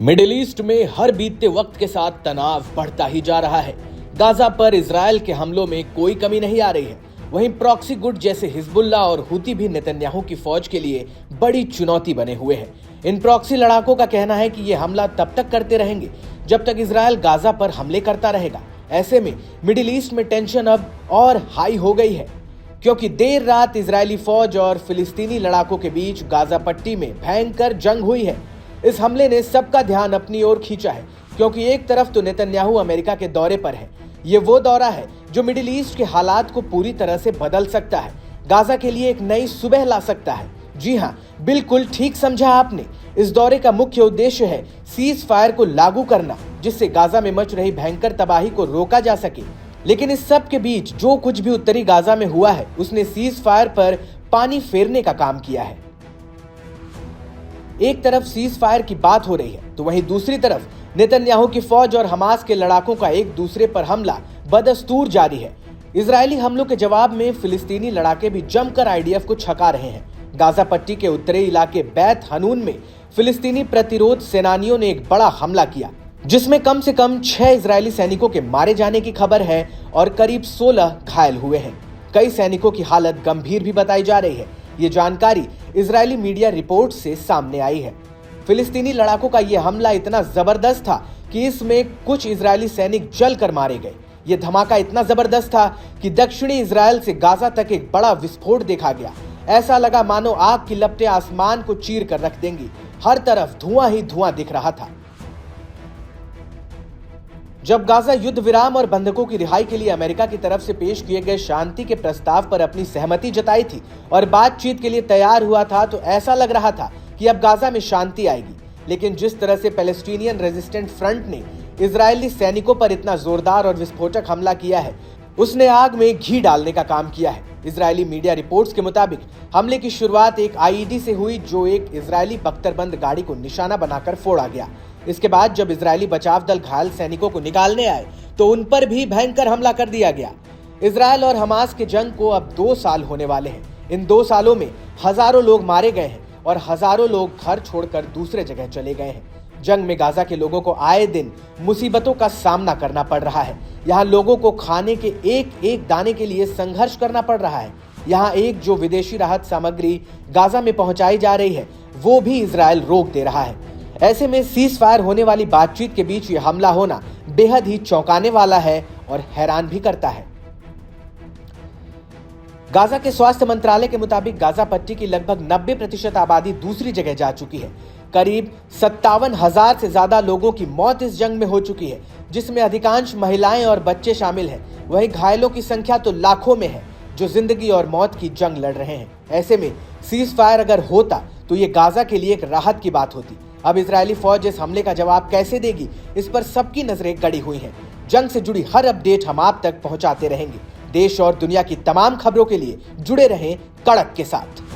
Middle east में हर बीतते वक्त के साथ तनाव बढ़ता ही जा रहा है। गाजा पर इजराइल के हमलों में कोई कमी नहीं आ रही है। वहीं प्रॉक्सी गुट जैसे हिजबुल्ला और हुती भी नेतन्याहू की फौज के लिए बड़ी चुनौती बने हुए हैं। इन प्रॉक्सी लड़ाकों का कहना है कि ये हमला तब तक करते रहेंगे जब तक इजराइल गाजा पर हमले करता रहेगा। ऐसे में मिडिल ईस्ट में टेंशन अब और हाई हो गई है, क्योंकि देर रात इजरायली फौज और फिलिस्तीनी लड़ाकों के बीच गाजा पट्टी में भयंकर जंग हुई है। इस हमले ने सबका ध्यान अपनी ओर खींचा है, क्योंकि एक तरफ तो नेतन्याहू अमेरिका के दौरे पर है। ये वो दौरा है जो मिडिल ईस्ट के हालात को पूरी तरह से बदल सकता है, गाजा के लिए एक नई सुबह ला सकता है। जी हाँ, बिल्कुल ठीक समझा आपने। इस दौरे का मुख्य उद्देश्य है सीज फायर को लागू करना, जिससे गाजा में मच रही भयंकर तबाही को रोका जा सके। लेकिन इस सब के बीच जो कुछ भी उत्तरी गाजा में हुआ है, उसने सीज फायर पर पानी फेरने का काम किया है। एक तरफ सीज फायर की बात हो रही है, तो वहीं दूसरी तरफ नेतन्याहू की फौज और हमास के लड़ाकों का एक दूसरे पर हमला बदस्तूर जारी है। इजरायली हमलों के जवाब में फिलिस्तीनी लड़ाके भी जमकर आईडीएफ को छका रहे हैं। गाजा पट्टी के उत्तरी इलाके बैत हनून में फिलिस्तीनी प्रतिरोध सेनानियों ने एक बड़ा हमला किया, जिसमें कम से कम 6 इजरायली सैनिकों के मारे जाने की खबर है और करीब 16 घायल हुए हैं। कई सैनिकों की हालत गंभीर भी बताई जा रही है। ये जानकारी इजरायली मीडिया रिपोर्ट से सामने आई है। फिलिस्तीनी लड़ाकों का यह हमला इतना जबरदस्त था कि इसमें कुछ इजरायली सैनिक जलकर मारे गए। यह धमाका इतना जबरदस्त था कि दक्षिणी इजराइल से गाजा तक एक बड़ा विस्फोट देखा गया। ऐसा लगा मानो आग की लपटें आसमान को चीर कर रख देंगी। हर तरफ धुआं ही धुआं दिख रहा था। जब गाजा युद्ध विराम और बंधकों की रिहाई के लिए अमेरिका की तरफ से पेश किए गए शांति के प्रस्ताव पर अपनी सहमति जताई थी और बातचीत के लिए तैयार हुआ था, तो ऐसा लग रहा था कि अब गाजा में शांति आएगी। लेकिन जिस तरह से पैलेस्टीनियन रेजिस्टेंट फ्रंट ने इजरायली सैनिकों पर इतना जोरदार और विस्फोटक हमला किया है, उसने आग में घी डालने का काम किया है। इजरायली मीडिया रिपोर्ट्स के मुताबिक हमले की शुरुआत एक आईईडी से हुई, जो एक इजरायली बख्तरबंद गाड़ी को निशाना बनाकर फोड़ा गया। इसके बाद जब इजरायली बचाव दल घायल सैनिकों को निकालने आए, तो उन पर भी भयंकर हमला कर दिया गया। इजरायल और हमास के जंग को अब 2 साल होने वाले हैं। इन 2 सालों में हजारों लोग मारे गए हैं और हजारों लोग घर छोड़कर दूसरे जगह चले गए हैं। जंग में गाजा के लोगों को आए दिन मुसीबतों का सामना करना पड़ रहा है। यहाँ लोगों को खाने के एक एक दाने के लिए संघर्ष करना पड़ रहा है। यहाँ एक जो विदेशी राहत सामग्री गाजा में पहुंचाई जा रही है, वो भी इजरायल रोक दे रहा है। ऐसे में सीज फायर होने वाली बातचीत के बीच ये हमला होना बेहद ही चौंकाने वाला है और हैरान भी करता है। गाजा के स्वास्थ्य मंत्रालय के मुताबिक गाजा पट्टी की लगभग 90% आबादी दूसरी जगह जा चुकी है। करीब 57,000 से ज्यादा लोगों की मौत इस जंग में हो चुकी है, जिसमें अधिकांश महिलाएं और बच्चे शामिल हैं। वहीं घायलों की संख्या तो लाखों में है, जो जिंदगी और मौत की जंग लड़ रहे हैं। ऐसे में सीज फायर अगर होता तो ये गाजा के लिए एक राहत की बात होती। अब इजरायली फौज इस हमले का जवाब कैसे देगी, इस पर सबकी नजरें गड़ी हुई हैं। जंग से जुड़ी हर अपडेट हम आप तक पहुंचाते रहेंगे। देश और दुनिया की तमाम खबरों के लिए जुड़े रहें कड़क के साथ।